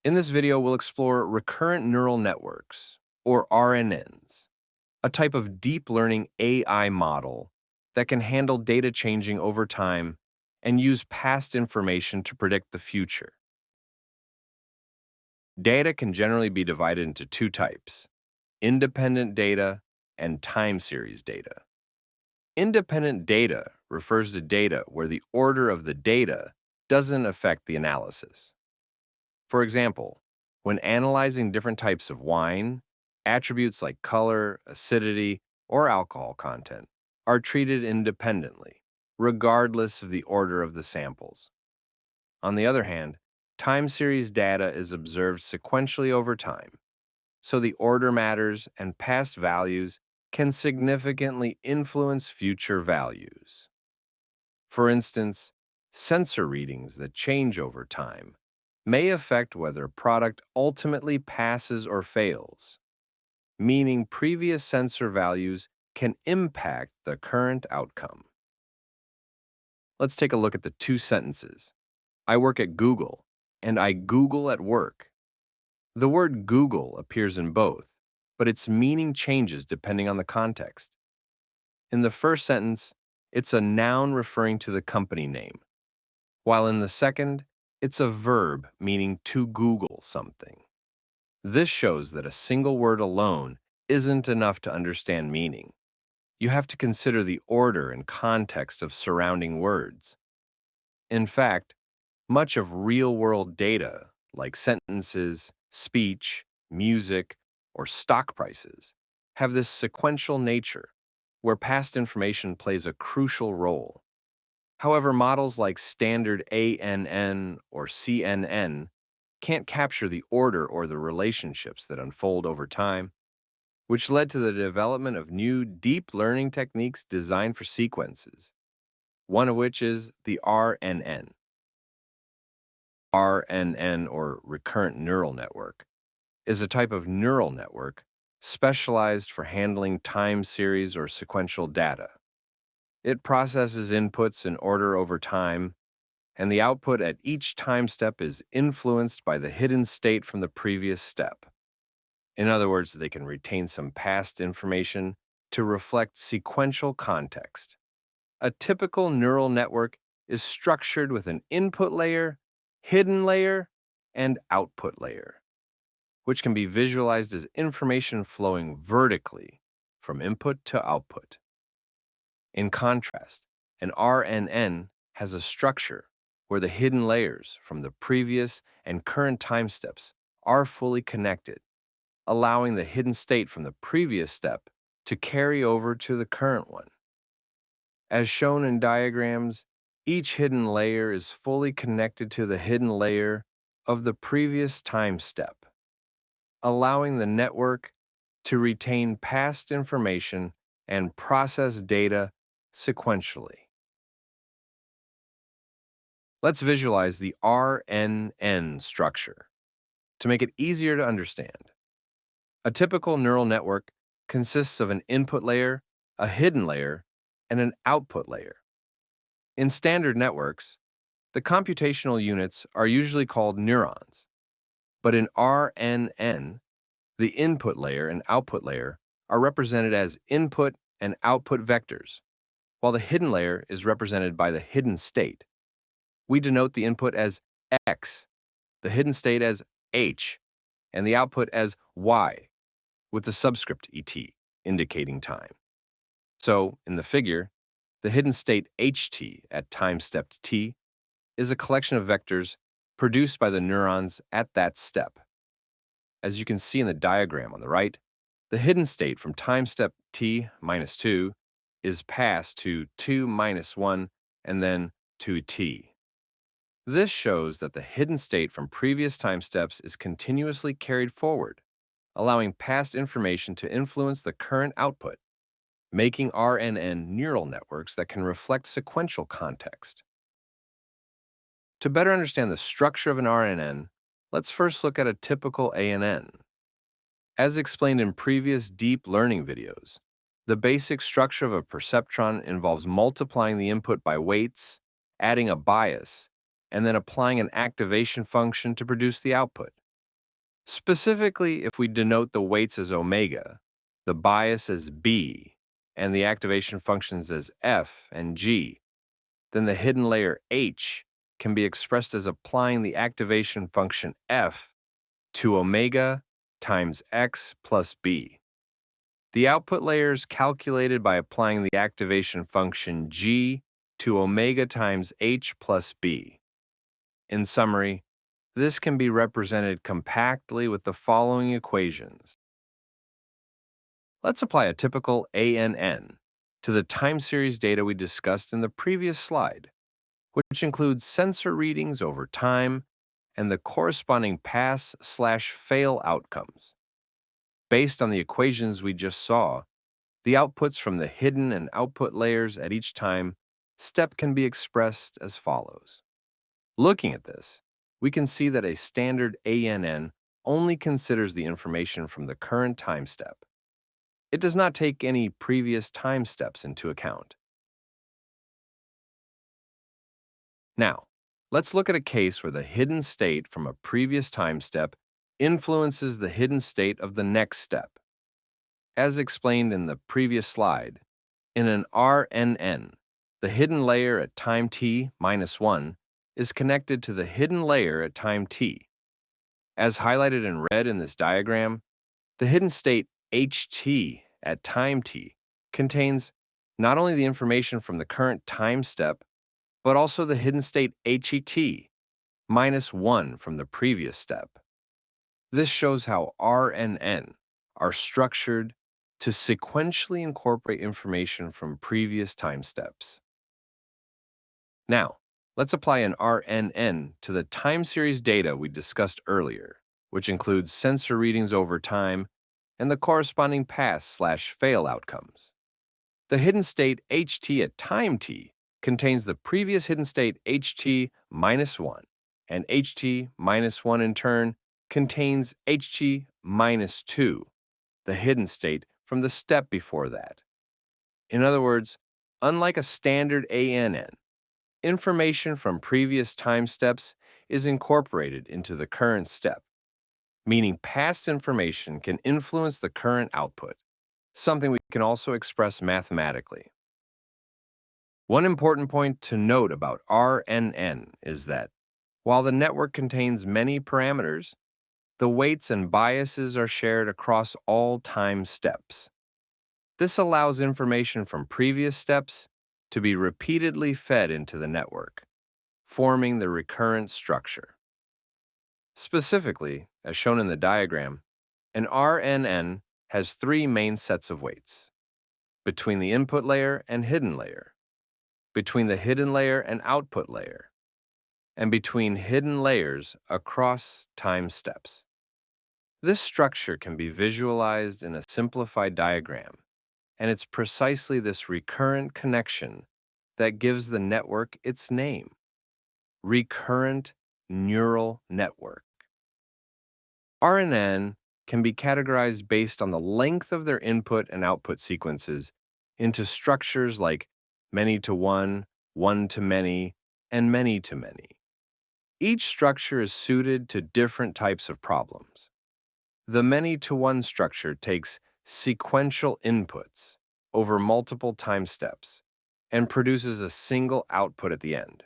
In this video, we'll explore recurrent neural networks, or RNNs, a type of deep learning AI model that can handle data changing over time and use past information to predict the future. Data can generally be divided into two types: independent data and time series data. Independent data refers to data where the order of the data doesn't affect the analysis. For example, when analyzing different types of wine, attributes like color, acidity, or alcohol content are treated independently, regardless of the order of the samples. On the other hand, time series data is observed sequentially over time, so the order matters and past values can significantly influence future values. For instance, sensor readings that change over time may affect whether a product ultimately passes or fails, meaning previous sensor values can impact the current outcome. Let's take a look at the two sentences. I work at Google, and I Google at work. The word Google appears in both, but its meaning changes depending on the context. In the first sentence, it's a noun referring to the company name, while in the second, it's a verb meaning to Google something. This shows that a single word alone isn't enough to understand meaning. You have to consider the order and context of surrounding words. In fact, much of real-world data, like sentences, speech, music, or stock prices, have this sequential nature, where past information plays a crucial role. However, models like standard ANN or CNN can't capture the order or the relationships that unfold over time, which led to the development of new deep learning techniques designed for sequences, one of which is the RNN. RNN, or Recurrent Neural Network, is a type of neural network specialized for handling time series or sequential data. It processes inputs in order over time, and the output at each time step is influenced by the hidden state from the previous step. In other words, they can retain some past information to reflect sequential context. A typical neural network is structured with an input layer, hidden layer, and output layer, which can be visualized as information flowing vertically from input to output. In contrast, an RNN has a structure where the hidden layers from the previous and current time steps are fully connected, allowing the hidden state from the previous step to carry over to the current one. As shown in diagrams, each hidden layer is fully connected to the hidden layer of the previous time step, allowing the network to retain past information and process data sequentially. Let's visualize the RNN structure to make it easier to understand. A typical neural network consists of an input layer, a hidden layer, and an output layer. In standard networks, the computational units are usually called neurons, but in RNN, the input layer and output layer are represented as input and output vectors, while the hidden layer is represented by the hidden state. We denote the input as X, the hidden state as H, and the output as Y, with the subscript ET, indicating time. So, in the figure, the hidden state HT at time step t is a collection of vectors produced by the neurons at that step. As you can see in the diagram on the right, the hidden state from time step t minus 2 is passed to 2 minus 1 and then to t. This shows that the hidden state from previous time steps is continuously carried forward, allowing past information to influence the current output, making RNN neural networks that can reflect sequential context. To better understand the structure of an RNN, let's first look at a typical ANN. As explained in previous deep learning videos, the basic structure of a perceptron involves multiplying the input by weights, adding a bias, and then applying an activation function to produce the output. Specifically, if we denote the weights as omega, the bias as B, and the activation functions as F and G, then the hidden layer H can be expressed as applying the activation function F to omega times X plus B. The output layer is calculated by applying the activation function G to omega times H plus B. In summary, this can be represented compactly with the following equations. Let's apply a typical ANN to the time series data we discussed in the previous slide, which includes sensor readings over time and the corresponding pass/fail outcomes. Based on the equations we just saw, the outputs from the hidden and output layers at each time step can be expressed as follows. Looking at this, we can see that a standard ANN only considers the information from the current time step. It does not take any previous time steps into account. Now, let's look at a case where the hidden state from a previous time step influences the hidden state of the next step. As explained in the previous slide, in an RNN, the hidden layer at time t minus 1 is connected to the hidden layer at time t. As highlighted in red in this diagram, the hidden state ht at time t contains not only the information from the current time step, but also the hidden state het minus 1 from the previous step. This shows how RNN are structured to sequentially incorporate information from previous time steps. Now, let's apply an RNN to the time series data we discussed earlier, which includes sensor readings over time and the corresponding pass/fail outcomes. The hidden state ht at time t contains the previous hidden state ht minus 1, and ht minus 1 in turn contains ht minus 2, the hidden state from the step before that. In other words, unlike a standard ANN, information from previous time steps is incorporated into the current step, meaning past information can influence the current output, something we can also express mathematically. One important point to note about RNN is that while the network contains many parameters, the weights and biases are shared across all time steps. This allows information from previous steps to be repeatedly fed into the network, forming the recurrent structure. Specifically, as shown in the diagram, an RNN has three main sets of weights: between the input layer and hidden layer, between the hidden layer and output layer, and between hidden layers across time steps. This structure can be visualized in a simplified diagram, and it's precisely this recurrent connection that gives the network its name: Recurrent Neural Network. RNN can be categorized based on the length of their input and output sequences into structures like many-to-one, one-to-many, and many-to-many. Each structure is suited to different types of problems. The many-to-one structure takes sequential inputs over multiple time steps and produces a single output at the end.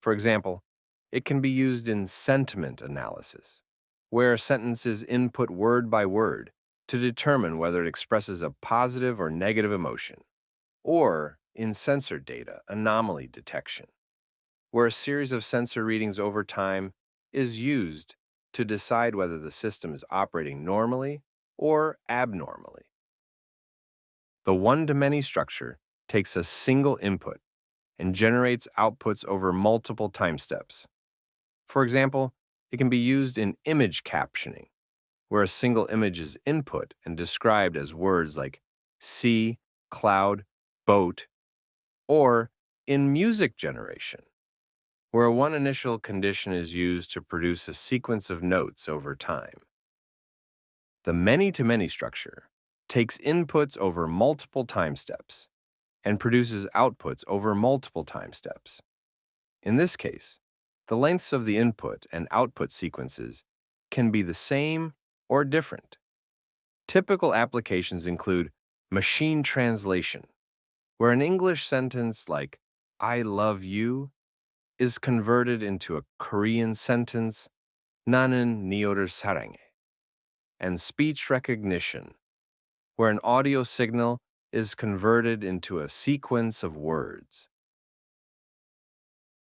For example, it can be used in sentiment analysis, where a sentence is input word by word to determine whether it expresses a positive or negative emotion, or in sensor data anomaly detection, where a series of sensor readings over time is used to decide whether the system is operating normally or abnormally. The one-to-many structure takes a single input and generates outputs over multiple time steps. For example, it can be used in image captioning, where a single image is input and described as words like sea, cloud, boat, or in music generation, where one initial condition is used to produce a sequence of notes over time. The many-to-many structure takes inputs over multiple time steps and produces outputs over multiple time steps. In this case, the lengths of the input and output sequences can be the same or different. Typical applications include machine translation, where an English sentence like, I love you, is converted into a Korean sentence, 나는 니를 사랑해, and speech recognition, where an audio signal is converted into a sequence of words.